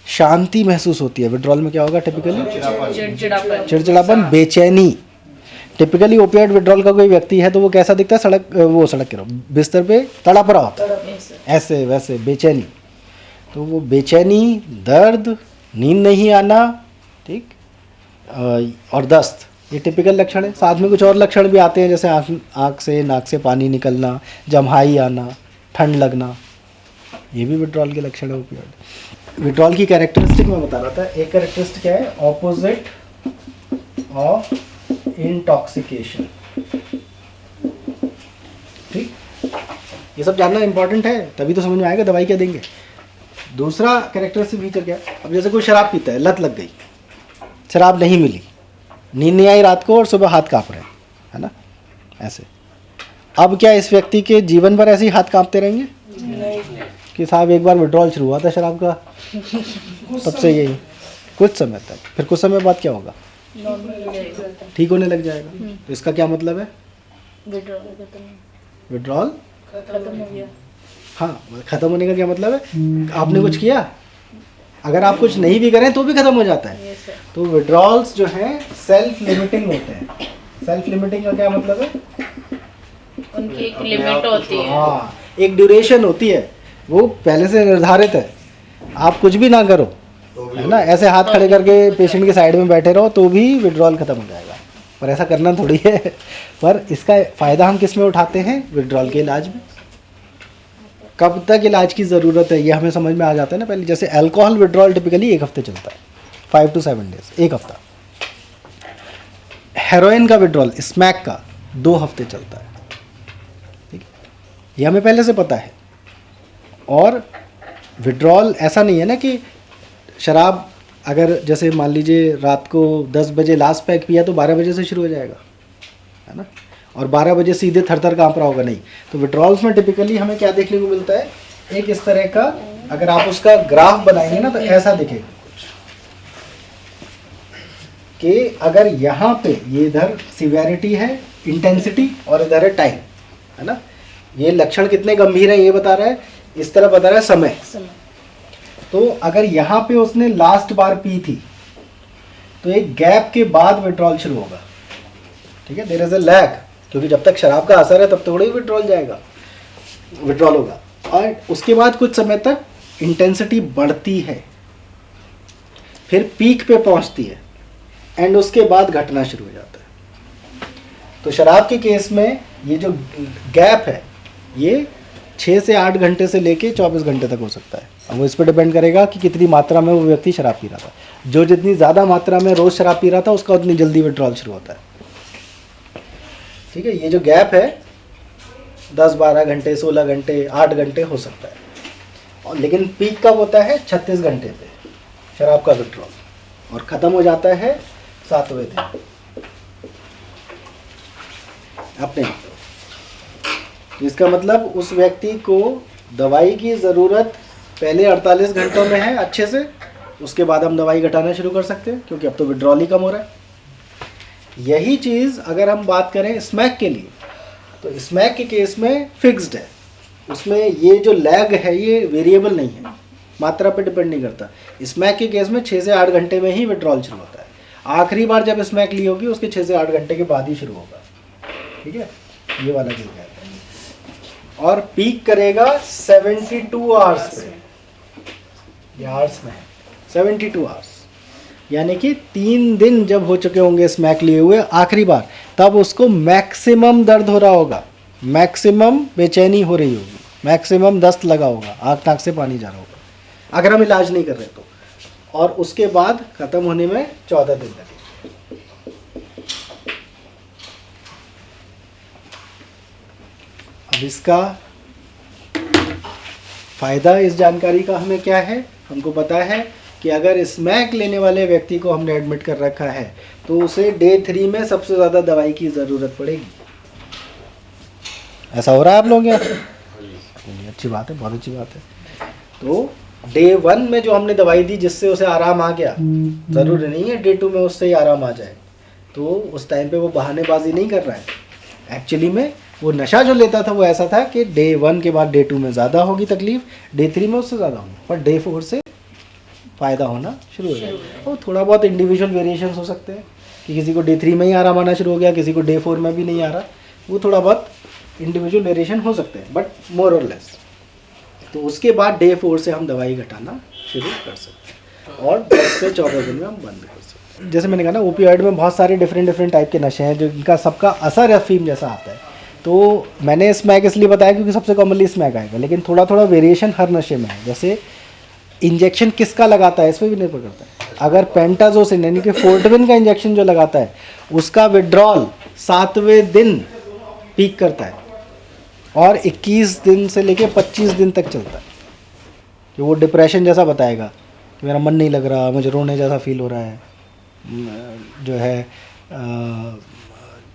शांति महसूस होती है, विड्रॉल में क्या होगा टिपिकली? चिड़चिड़ापन, बेचैनी। टिपिकली ओपियोइड विड्रॉल का कोई व्यक्ति है तो वो कैसा दिखता है? सड़क के बिस्तर पे तड़प रहा होता है, ऐसे वैसे, बेचैनी। तो वो बेचैनी, दर्द, नींद नहीं आना, ठीक, और दस्त, ये टिपिकल लक्षण है। साथ में कुछ और लक्षण भी आते हैं, जैसे आँख से, नाक से पानी निकलना, जम्हाई आना, ठंड लगना, ये भी विड्रॉल के लक्षण है ओपियोइड। विड्रॉल की कैरेक्टरिस्टिक मैं बता रहा था। एक कैरेक्टरिस्टिक क्या है? Opposite of intoxication. ठीक, ये सब जानना इंपॉर्टेंट है, तभी तो समझ में आएगा दवाई क्या देंगे। दूसरा कैरेक्टरिस्टिक फीचर क्या है? अब जैसे कोई शराब पीता है, लत लग गई, शराब नहीं मिली, नींद नहीं आई रात को और सुबह हाथ काँप रहे हैं, है ना, ऐसे। अब क्या इस व्यक्ति के जीवन भर ऐसे ही हाथ काँपते रहेंगे? कि साहब एक बार विड्रॉल शुरू हुआ था शराब का, तब से यही कुछ समय तक, फिर कुछ समय बाद क्या होगा? ठीक होने लग जाएगा। तो इसका क्या मतलब है? विड्रॉल खत्म हो गया। हाँ, खत्म होने का क्या मतलब है? आपने कुछ किया, अगर आप कुछ नहीं भी करें तो भी खत्म हो जाता है। तो विड्रॉल्स जो हैं सेल्फ लिमिटिंग होते हैं। सेल्फ लिमिटिंग का क्या मतलब है? उनकी एक लिमिट होती है। हाँ, एक ड्यूरेशन होती है, वो पहले से निर्धारित है। आप कुछ भी ना करो, है ना, ऐसे हाथ खड़े करके पेशेंट के साइड में बैठे रहो तो भी विड्रॉल खत्म हो जाएगा। पर ऐसा करना थोड़ी है। पर इसका फ़ायदा हम किस में उठाते हैं? विड्रॉल के इलाज में। कब तक इलाज की ज़रूरत है ये हमें समझ में आ जाता है ना पहले। जैसे अल्कोहल विड्रॉल टिपिकली 1 हफ्ते चलता है, 5 to 7 डेज, 1 हफ्ता। हेरोइन का विड्रॉल, स्मैक का 2 हफ्ते चलता है। ठीक है, ये हमें पहले से पता है। और विड्रॉल ऐसा नहीं है ना कि शराब अगर जैसे मान लीजिए रात को 10 बजे लास्ट पैक पिया तो 12 बजे से शुरू हो जाएगा, है ना, और 12 बजे सीधे थर काँप रहा होगा, नहीं। तो विड्रॉल्स में टिपिकली हमें क्या देखने को मिलता है? एक इस तरह का, अगर आप उसका ग्राफ बनाएंगे ना तो ऐसा दिखेगा कि अगर यहाँ पे ये इधर सिवियरिटी है, इंटेंसिटी, और इधर है टाइम, है ना। ये लक्षण कितने गंभीर हैं ये बता रहा है, इस तरह बता रहा है समय। तो अगर यहाँ पे उसने लास्ट बार पी थी तो एक गैप के बाद विड्रॉल शुरू होगा, ठीक है, देयर इज अ लैग, क्योंकि जब तक शराब का असर है तब थोड़ा ही विड्रॉल होगा। और उसके बाद कुछ समय तक इंटेंसिटी बढ़ती है, फिर पीक पे पहुंचती है, एंड उसके बाद घटना शुरू हो जाता है। तो शराब के केस में ये जो गैप है ये 6 से 8 घंटे से लेके 24 घंटे तक हो सकता है। अब वो इस पर डिपेंड करेगा कि कितनी मात्रा में वो व्यक्ति शराब पी रहा था। जो जितनी ज़्यादा मात्रा में रोज़ शराब पी रहा था उसका उतनी जल्दी विड्रॉल शुरू होता है, ठीक है। ये जो गैप है 10-12 घंटे, 16 घंटे, 8 घंटे हो सकता है। और लेकिन पीक कब होता है? 36 घंटे पे शराब का विड्रॉल, और ख़त्म हो जाता है 7वें दिन अपने आप। इसका मतलब उस व्यक्ति को दवाई की ज़रूरत पहले 48 घंटों में है अच्छे से, उसके बाद हम दवाई घटाना शुरू कर सकते हैं क्योंकि अब तो विड्रॉल ही कम हो रहा है। यही चीज़ अगर हम बात करें स्मैक के लिए, तो स्मैक के केस में फिक्स्ड है, उसमें ये जो लैग है ये वेरिएबल नहीं है, मात्रा पे डिपेंड नहीं करता। स्मैक के केस में 6 से 8 घंटे में ही विड्रॉल शुरू होता है। आखिरी बार जब स्मैक ली होगी उसके 6 से 8 घंटे के बाद ही शुरू होगा, ठीक है, ये वाला चीज़ है। और पीक करेगा 72 आवर्स पे, ये आवर्स में है 72 आवर्स, यानी कि 3 दिन जब हो चुके होंगे स्मैक लिए हुए आखिरी बार, तब उसको मैक्सिमम दर्द हो रहा होगा, मैक्सिमम बेचैनी हो रही होगी, मैक्सिमम दस्त लगा होगा, आँख नाक से पानी जा रहा होगा अगर हम इलाज नहीं कर रहे तो। और उसके बाद ख़त्म होने में 14 दिन लगेंगे। अब इसका फ़ायदा इस जानकारी का हमें क्या है? हमको पता है कि अगर स्मैक लेने वाले व्यक्ति को हमने एडमिट कर रखा है तो उसे डे 3 में सबसे ज़्यादा दवाई की ज़रूरत पड़ेगी। ऐसा हो रहा है आप लोग यहाँ? अच्छी बात है, बहुत अच्छी बात है। तो डे 1 में जो हमने दवाई दी जिससे उसे आराम आ गया, ज़रूरी नहीं है डे 2 में उससे ही आराम आ जाए, तो उस टाइम पे वो बहानेबाजी नहीं कर रहा है। एक्चुअली में वो नशा जो लेता था वो ऐसा था कि डे 1 के बाद डे 2 में ज़्यादा होगी तकलीफ, डे 3 में उससे ज़्यादा होगी, पर डे 4 से फ़ायदा होना शुरू हो जाएगा। और थोड़ा बहुत इंडिविजुअल वेरिएशंस हो सकते हैं कि किसी को डे 3 में ही आराम आना शुरू हो गया, किसी को डे 4 में भी नहीं आ रहा, वो थोड़ा बहुत इंडिविजुअल वेरिएशन हो सकते हैं, बट मोर और लेस। तो उसके बाद डे 4 से हम दवाई घटाना शुरू कर सकते हैं और 10 से 14 दिन में हम बंद कर सकते हैं। जैसे मैंने कहा ना, ओपियोइड में बहुत सारे डिफरेंट टाइप के नशे हैं जो इनका सबका असर अफीम जैसा आता है। तो मैंने स्मैक इसलिए बताया क्योंकि सबसे कॉमनली स्मैक आएगा, लेकिन थोड़ा थोड़ा वेरिएशन हर नशे में है। जैसे इंजेक्शन किसका लगाता है इसमें भी निर्भर करता है। अगर पेंटाजोसिन यानी कि फोर्टविन का इंजेक्शन जो लगाता है उसका विड्रॉल 7वें दिन पीक करता है और 21 दिन से लेके 25 दिन तक चलता है। कि वो डिप्रेशन जैसा बताएगा कि मेरा मन नहीं लग रहा, मुझे रोने जैसा फील हो रहा है, जो है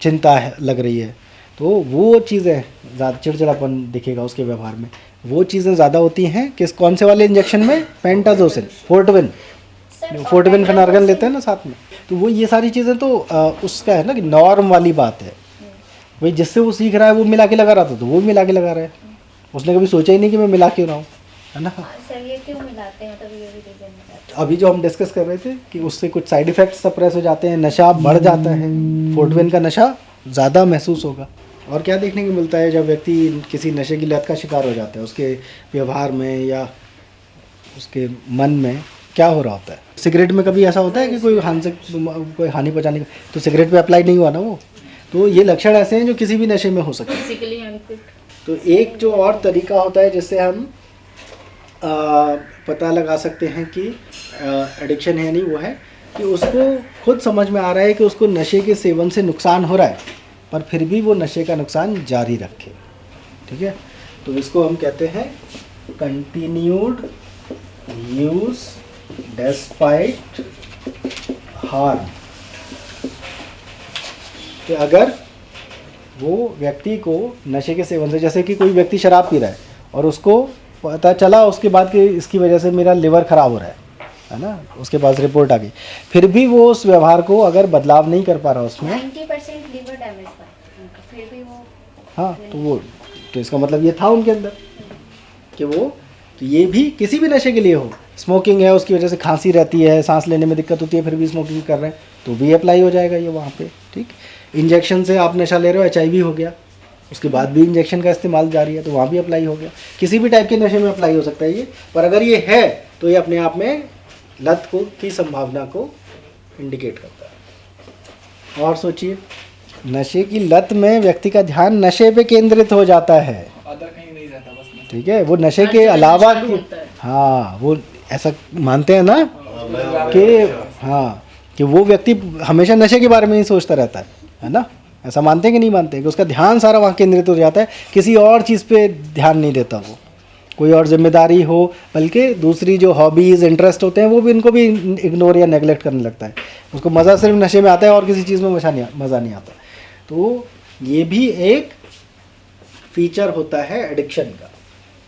चिंता लग रही है, तो वो चीज़ें ज़्यादा चिड़चिड़ापन दिखेगा उसके व्यवहार में, वो चीज़ें ज़्यादा होती हैं किस कौन से वाले इंजेक्शन में? पेंटाजोसिन, फोर्टविन फेनार्गन लेते हैं ना साथ में। तो वो ये सारी चीज़ें तो उसका है ना कि नॉर्म वाली बात है। वही जिससे वो सीख रहा है वो मिला के लगा रहा था तो वो भी मिला के लगा रहा है, उसने कभी सोचा ही नहीं कि मैं मिला क्यों रहा हूँ, है ना। सर ये क्यों मिलाते हैं, तभी ये भी रीजन मिलाते हैं। अभी जो हम डिस्कस कर रहे थे कि उससे कुछ साइड इफ़ेक्ट्स सप्रेस हो जाते हैं, नशा बढ़ जाता है, फोर्टविन का नशा ज़्यादा महसूस होगा। और क्या देखने को मिलता है जब व्यक्ति किसी नशे की लत का शिकार हो जाता है, उसके व्यवहार में या उसके मन में क्या हो रहा होता है। सिगरेट में कभी ऐसा होता है कि कोई हानि पहुँचाने का, तो सिगरेट पे अप्लाई नहीं हुआ ना वो। तो ये लक्षण ऐसे हैं जो किसी भी नशे में हो सकते हैं। Physically unfit. तो एक जो और तरीका होता है जिससे हम पता लगा सकते हैं कि एडिक्शन है नहीं, वो है कि उसको खुद समझ में आ रहा है कि उसको नशे के सेवन से नुकसान हो रहा है, पर फिर भी वो नशे का नुकसान जारी रखे। ठीक है, तो इसको हम कहते हैं कंटिन्यूड यूज डेस्पाइट हार्म। कि अगर वो व्यक्ति को नशे के सेवन से, जैसे कि कोई व्यक्ति शराब पी रहा है और उसको पता चला उसके बाद कि इसकी वजह से मेरा लिवर ख़राब हो रहा है ना, उसके पास रिपोर्ट आ गई, फिर भी वो उस व्यवहार को अगर बदलाव नहीं कर पा रहा उसमें 90% लिवर डैमेज था, फिर भी वो हाँ, तो इसका मतलब ये था उनके अंदर कि वो, तो ये भी किसी भी नशे के लिए हो, स्मोकिंग है उसकी वजह से खांसी रहती है, सांस लेने में दिक्कत होती है, फिर भी स्मोकिंग कर रहे हैं तो भी अप्लाई हो जाएगा ये वहाँ पे। ठीक, इंजेक्शन से आप नशा ले रहे हो, HIV हो गया, उसके बाद भी इंजेक्शन का इस्तेमाल जारी है तो वहाँ भी अप्लाई हो गया। किसी भी टाइप के नशे में अप्लाई हो सकता है ये, पर अगर ये है तो ये अपने आप में लत को की संभावना को इंडिकेट करता है। और सोचिए, नशे की लत में व्यक्ति का ध्यान नशे पे केंद्रित हो जाता है, अदर कहीं नहीं जाता बस में। ठीक है, वो नशे के अलावा हाँ, वो ऐसा मानते हैं ना कि हाँ, कि वो व्यक्ति हमेशा नशे के बारे में ही सोचता रहता है ना, ऐसा मानते हैं कि नहीं मानते हैं कि उसका ध्यान सारा वहाँ केंद्रित हो जाता है, किसी और चीज़ पे ध्यान नहीं देता वो। कोई और जिम्मेदारी हो, बल्कि दूसरी जो हॉबीज़ इंटरेस्ट होते हैं वो भी इनको भी इग्नोर या नेगलेक्ट करने लगता है। उसको मज़ा सिर्फ नशे में आता है और किसी चीज़ में मज़ा नहीं आता। तो ये भी एक फीचर होता है एडिक्शन का,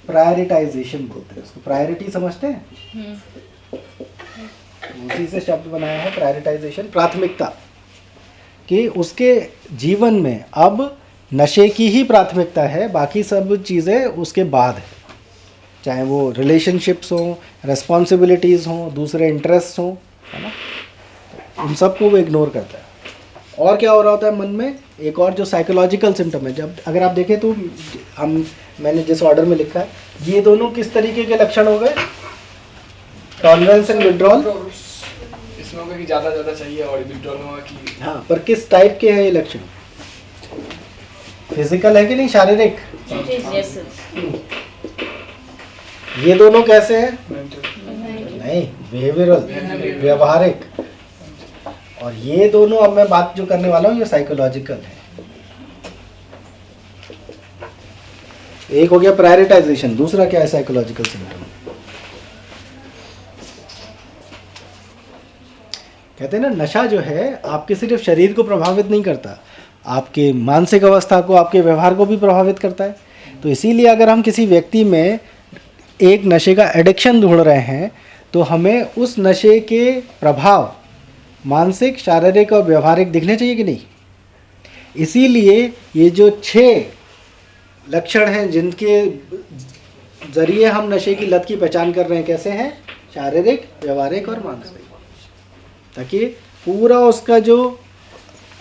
प्रायोरिटाइजेशन बोलते हैं उसको। प्रायोरिटी समझते हैं? उसी से शब्द बनाया है प्रायोरिटाइजेशन, प्राथमिकता, कि उसके जीवन में अब नशे की ही प्राथमिकता है, बाकी सब चीज़ें उसके बाद है। चाहे वो रिलेशनशिप्स हों, रेस्पॉन्सिबिलिटीज़ हों, दूसरे इंटरेस्ट हों, है ना, उन सबको वो इग्नोर करता है। और क्या हो रहा होता है मन में? एक और जो साइकोलॉजिकल सिम्टम है, जब अगर आप देखें तो मैंने जिस ऑर्डर में लिखा है, ये दोनों किस तरीके के लक्षण हो गए? Tolerance and withdrawal. इसमें होगा कि ज़्यादा चाहिए और विड्रॉल होगा कि हाँ, पर किस टाइप के हैं ये लक्षण? फिजिकल है कि नहीं, शारीरिक? ये दोनों कैसे हैं? नहीं, बिहेवियरल, व्यवहारिक। और ये दोनों, अब मैं बात जो करने वाला हूँ, ये साइकोलॉजिकल है। एक हो गया प्रायोरिटाइजेशन, दूसरा क्या है? Psychological symptom. कहते हैं ना, नशा जो है आपके सिर्फ शरीर को प्रभावित नहीं करता, आपके मानसिक अवस्था को, आपके व्यवहार को भी प्रभावित करता है। तो इसीलिए अगर हम किसी व्यक्ति में एक नशे का एडिक्शन ढूंढ रहे हैं, तो हमें उस नशे के प्रभाव मानसिक, शारीरिक और व्यवहारिक दिखने चाहिए कि नहीं? इसीलिए ये जो 6 लक्षण हैं जिनके ज़रिए हम नशे की लत की पहचान कर रहे हैं, कैसे हैं? शारीरिक, व्यवहारिक और मानसिक, ताकि पूरा उसका जो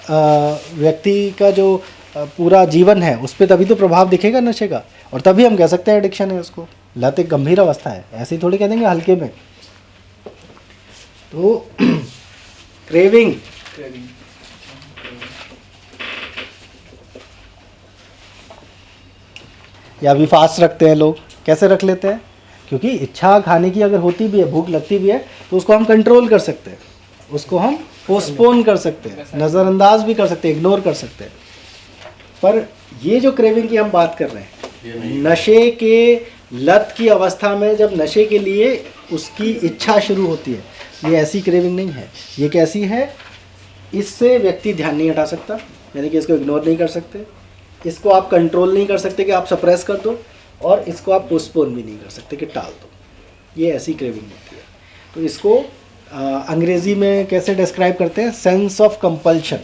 व्यक्ति का जो पूरा जीवन है उस पर तभी तो प्रभाव दिखेगा नशे का, और तभी हम कह सकते हैं एडिक्शन है उसको। लत एक गंभीर अवस्था है, ऐसे ही थोड़ी कह देंगे हल्के में। तो क्रेविंग, या भी फास्ट रखते हैं लोग। कैसे रख लेते हैं? क्योंकि इच्छा खाने की अगर होती भी है, भूख लगती भी है, तो उसको हम कंट्रोल कर सकते हैं, उसको हम पोस्टपोन कर सकते हैं, नज़रअंदाज भी कर सकते हैं, इग्नोर कर सकते हैं। पर ये जो क्रेविंग की हम बात कर रहे हैं, नशे के लत की अवस्था में जब नशे के लिए उसकी इच्छा शुरू होती है, ये ऐसी क्रेविंग नहीं है। ये कैसी है? इससे व्यक्ति ध्यान नहीं हटा सकता, यानी कि इसको इग्नोर नहीं कर सकते, इसको आप कंट्रोल नहीं कर सकते कि आप सप्रेस कर दो, और इसको आप पोस्टपोन भी नहीं कर सकते कि टाल दो। ये ऐसी क्रेविंग होती है। तो इसको अंग्रेज़ी में कैसे डिस्क्राइब करते हैं? Sense of compulsion.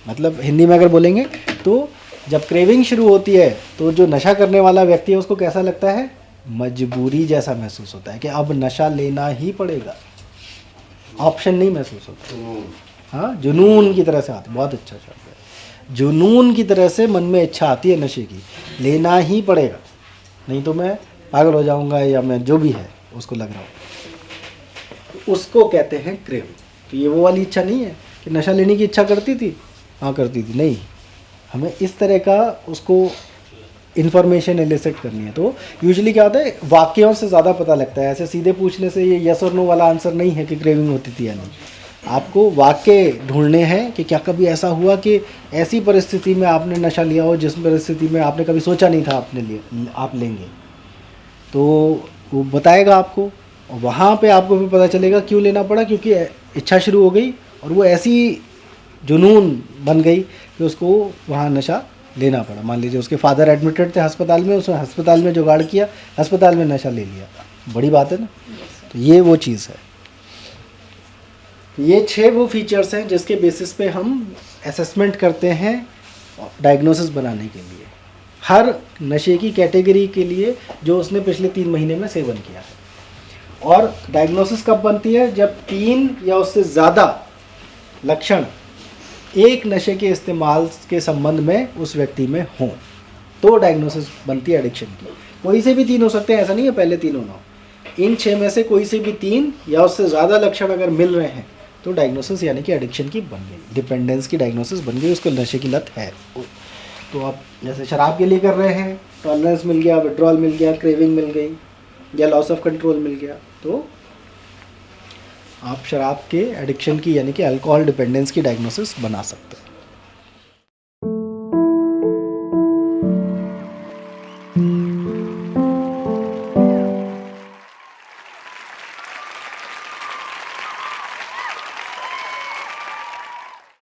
मतलब हिंदी में अगर बोलेंगे तो जब क्रेविंग शुरू होती है तो जो नशा करने वाला व्यक्ति है उसको कैसा लगता है? मजबूरी जैसा महसूस होता है कि अब नशा लेना ही पड़ेगा, ऑप्शन नहीं महसूस होता। हाँ, जुनून की तरह से आती, बहुत अच्छा शब्द है, जुनून की तरह से मन में इच्छा आती है नशे की, लेना ही पड़ेगा, नहीं तो मैं पागल हो जाऊंगा, या मैं जो भी है उसको लग रहा हूँ। उसको कहते हैं क्रेविंग। तो ये वो वाली इच्छा नहीं है कि नशा लेने की इच्छा करती थी, हाँ करती थी, नहीं, हमें इस तरह का उसको इन्फॉर्मेशन एलिसिट करनी है। तो यूजुअली क्या होता है, वाक्यों से ज़्यादा पता लगता है, ऐसे सीधे पूछने से ये यस और नो वाला आंसर नहीं है कि क्रेविंग होती थी या नहीं। आपको वाक्य ढूंढने हैं कि क्या कभी ऐसा हुआ कि ऐसी परिस्थिति में आपने नशा लिया हो जिस परिस्थिति में आपने कभी सोचा नहीं था आपने लिए आप लेंगे, तो वो बताएगा आपको, और वहाँ पे आपको भी पता चलेगा क्यों लेना पड़ा, क्योंकि इच्छा शुरू हो गई और वो ऐसी जुनून बन गई कि उसको वहाँ नशा लेना पड़ा। मान लीजिए उसके फादर एडमिटेड थे अस्पताल में, उसने अस्पताल में जुगाड़ किया, अस्पताल में नशा ले लिया, बड़ी बात है ना। तो ये वो चीज़ है। ये 6 वो फीचर्स हैं जिसके बेसिस पे हम असेसमेंट करते हैं डायग्नोसिस बनाने के लिए, हर नशे की कैटेगरी के लिए जो उसने पिछले 3 महीने में सेवन किया है। और डायग्नोसिस कब बनती है? जब 3 या उससे ज़्यादा लक्षण एक नशे के इस्तेमाल के संबंध में उस व्यक्ति में हों, तो डायग्नोसिस बनती है एडिक्शन की। कोई से भी 3 हो सकते हैं, ऐसा नहीं है पहले 3 होना। इन 6 में से कोई से भी 3 या उससे ज़्यादा लक्षण अगर मिल रहे हैं तो डायग्नोसिस यानी कि एडिक्शन की बन गई, डिपेंडेंस की डायग्नोसिस बन गई, उसको नशे की लत है। तो आप जैसे शराब के लिए कर रहे हैं, टॉलरेंस मिल गया, विड्रॉल मिल गया, क्रेविंग मिल गई, या लॉस ऑफ कंट्रोल मिल गया, तो आप शराब के एडिक्शन की यानी कि अल्कोहल डिपेंडेंस की डायग्नोसिस बना सकते हैं।